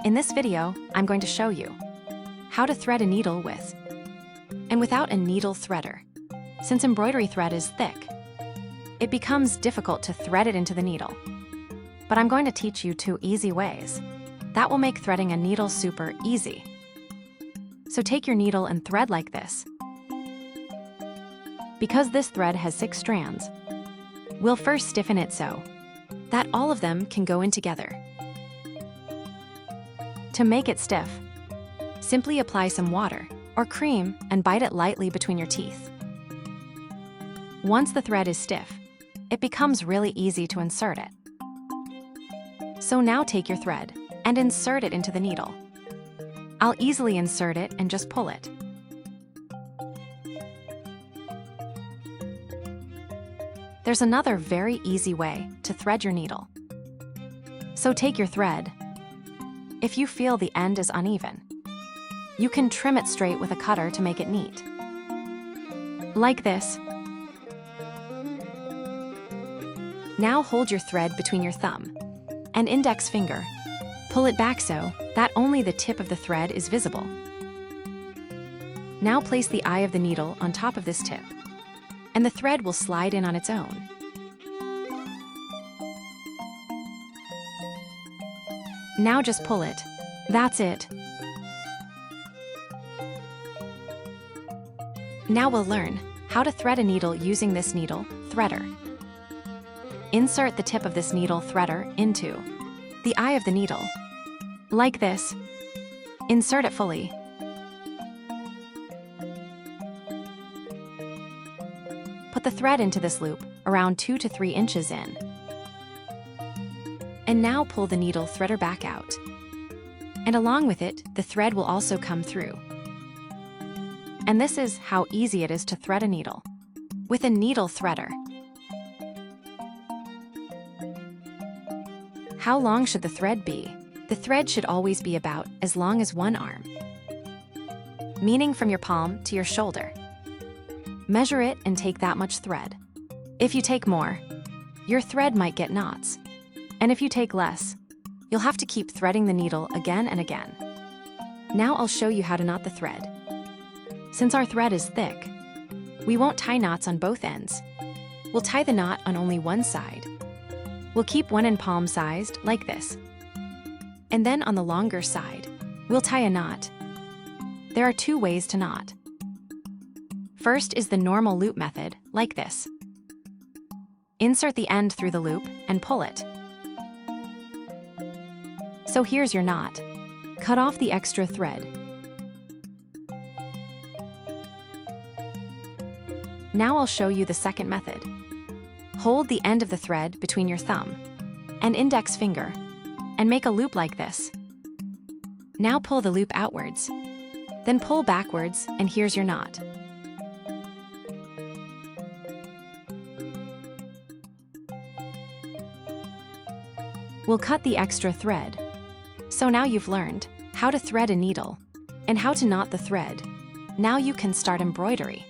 In this video, I'm going to show you how to thread a needle with and without a needle threader. Since embroidery thread is thick, it becomes difficult to thread it into the needle. But I'm going to teach you 2 easy ways that will make threading a needle super easy. So take your needle and thread like this. Because this thread has 6 strands, we'll first stiffen it so that all of them can go in together. To make it stiff, simply apply some water or cream and bite it lightly between your teeth. Once the thread is stiff, it becomes really easy to insert it. So now take your thread and insert it into the needle. I'll easily insert it and just pull it. There's another very easy way to thread your needle. So take your thread. If you feel the end is uneven, you can trim it straight with a cutter to make it neat. Like this. Now hold your thread between your thumb and index finger. Pull it back so that only the tip of the thread is visible. Now place the eye of the needle on top of this tip, and the thread will slide in on its own. Now just pull it. That's it. Now we'll learn how to thread a needle using this needle threader. Insert the tip of this needle threader into the eye of the needle. Like this. Insert it fully. Put the thread into this loop, around 2 to 3 inches in. And now pull the needle threader back out. And along with it, the thread will also come through. And this is how easy it is to thread a needle with a needle threader. How long should the thread be? The thread should always be about as long as 1 arm, meaning from your palm to your shoulder. Measure it and take that much thread. If you take more, your thread might get knots. And if you take less, you'll have to keep threading the needle again and again. Now I'll show you how to knot the thread. Since our thread is thick, we won't tie knots on both ends. We'll tie the knot on only one side. We'll keep one in palm-sized, like this. And then on the longer side, we'll tie a knot. There are 2 ways to knot. First is the normal loop method, like this. Insert the end through the loop and pull it. So here's your knot. Cut off the extra thread. Now I'll show you the second method. Hold the end of the thread between your thumb and index finger and make a loop like this. Now pull the loop outwards. Then pull backwards, and here's your knot. We'll cut the extra thread. So now you've learned how to thread a needle and how to knot the thread. Now you can start embroidery.